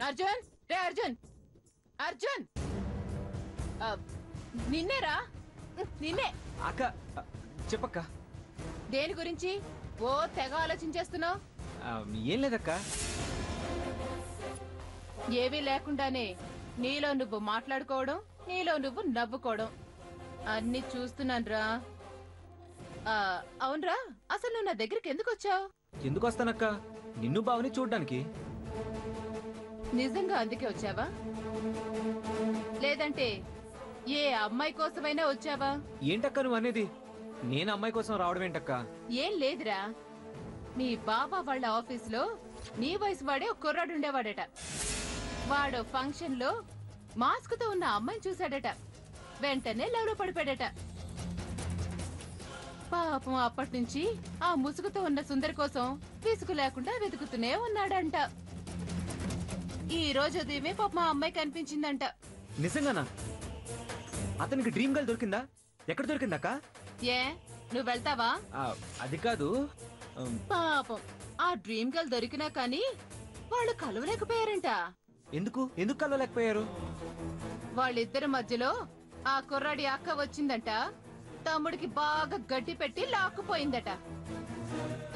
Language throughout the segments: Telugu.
అర్జున్ రే అర్జున్ అర్జున్ నిన్నేరా నిన్నే. అక్క చెప్పక్క. దేని గురించి ఓ తెగ ఆలోచించేస్తున్నావు? ఏం లేదక్క. ఏవీ లేకుండానే నీలో నువ్వు మాట్లాడుకోవడం, నీలో నువ్వు నవ్వుకోవడం అన్ని చూస్తున్నానురా. అవునరా, అసలు నువ్వు నా దగ్గరికి ఎందుకు వచ్చావు? ఎందుకు వస్తానక్క? నిన్ను బావని చూడ్డానికి. నిజంగా అందుకే వచ్చావా, లేదంటే ఏ అమ్మాయి కోసమైనా వచ్చావా? ఏంటక్క నువ్వు అనేది? నేను అమ్మాయి కోసం రావడం ఏంటక్క? ఏం లేదురా, మీ బాబా వాళ్ళ ఆఫీసులో నీ వయసు వాడే ఒక కుర్రాడు ఉండేవాడట. వాడు ఫంక్షన్ లో మాస్క్ తో ఉన్న అమ్మాయిని చూశాడట. వెంటనే లవ్లో పడిపోయాడట. పాపం అప్పటి నుంచి ఆ ముసుగుతో ఉన్న సుందరి కోసం విసుగు లేకుండా వెతుకుతూనే ఉన్నాడంట. ఈ రోజు ఉదయమే పాపం ఆ అమ్మాయి కనిపించిందంట. నిజంగానా? అతనికి డ్రీమ్ గర్ల్ దొరికిందా? ఎక్కడ దొరికిందక్క? ఏ నువ్వు వెళ్తావా? అది కాదు. పాపం ఆ డ్రీమ్ గర్ల్ దొరికినా కానీ వాళ్ళు కలవలేకపోయారంట. ఎందుకు ఎందుకు కలవలేకపోయారు? వాళ్ళిద్దరి మధ్యలో ఆ కుర్రాడి అక్క వచ్చిందంట. తమ్ముడికి బాగా గడ్డి పెట్టి లాక్కుపోయిందట.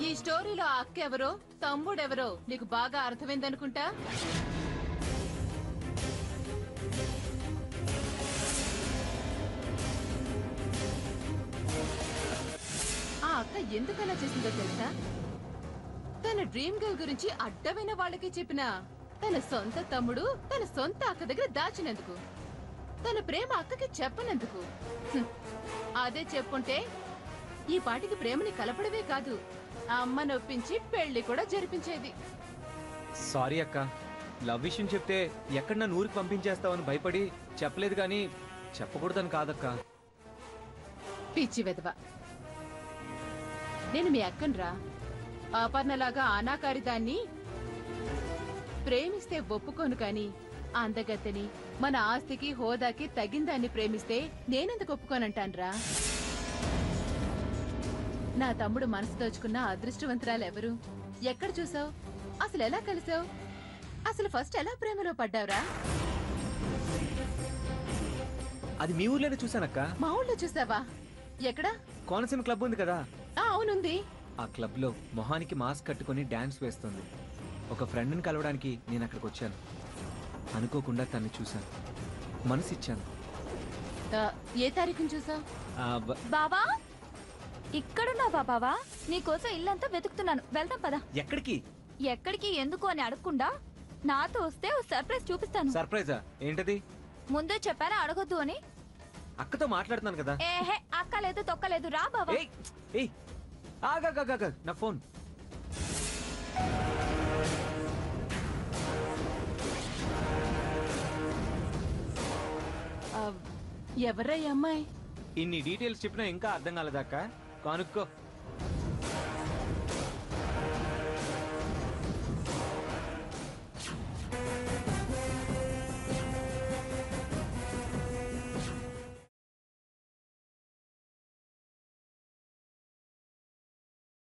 ఈ స్టోరీలో ఆ అక్క ఎవరో తమ్ముడెవరో నీకు బాగా అర్థమైందనుకుంటా. ఆ అక్క ఎందుకలా చేసిందో తెలుసా? తన డ్రీమ్ గర్ల్ గురించి అడ్డమైన వాళ్ళకి చెప్పిన తన సొంత తమ్ముడు తన సొంత అక్క దగ్గర దాచినందుకు, తన ప్రేమ అక్కకి చెప్పనందుకు. అదే చెప్పుంటే ఈ పాటికి ప్రేమని కలపడమే కాదు, ఆ అమ్మ నొప్పించి పెళ్లి కూడా జరిపించేది. సారీ అక్క, లవ్ విషయం చెప్తే ఎక్కడ నన్ను ఊరికి పంపించేస్తావని భయపడి చెప్పలేదు గాని చెప్పకూడదని కాదక్క. పిచ్చి వెధవ, నేను మీ అక్కన్రా. ఆపర్ణలాగా అనాకారి దాన్ని ప్రేమిస్తే ఒప్పుకోను కాని అందగత్తెని మన ఆస్తికి హోదాకి తగిందాన్ని ప్రేమిస్తే నేనెందుకు ఒప్పుకోనంటాన్రా? నా తమ్ముడు మనసు దోచుకున్న అదృష్టవంతురాలు ఎవరు? ఎక్కడ చూసావు? అసలు ఎలా కలిసావు? అసలు ఫస్ట్ ఎలా ప్రేమలో పడ్డావురా? అది మీ ఊర్లోనే చూసానక్క. మా ఊళ్ళో చూసావా? ఎక్కడ? కోనసీమ క్లబ్ ఉంది కదా, అవునుంది. ఆ క్లబ్ లో మొహానికి మాస్క్ కట్టుకుని డాన్స్ వేస్తుంది. ఒక ఫ్రెండ్ ని కలవడానికి నేను అక్కడికి వచ్చాను. అనుకోకుండా తన్ని చూశాను, మనసిచ్చాను. ఏ తారీఖుని చూసావు? బావా, ఇక్కడున్నావా బావా? నీకోసం ఇల్లంతా వెతుకుతున్నాను. వెళ్దాం పదా. ఎక్కడికి? ఎక్కడికి ఎందుకు అని అడగకుండా నాతో వస్తే ఓ సర్ప్రైజ్ చూపిస్తాను. సర్ప్రైజా? ఏంటది? ముందే చెప్పారా అడగొద్దు అని? అక్కతో మాట్లాడుతున్నాను కదా. ఏహే, అక్కలేదు తొక్కలేదు, రా బావా. నా ఫోన్. ఎవరై అమ్మాయి? ఇన్ని డీటెయిల్స్ చెప్పినా ఇంకా అర్థం కాలేదక్క. కానుక్కో.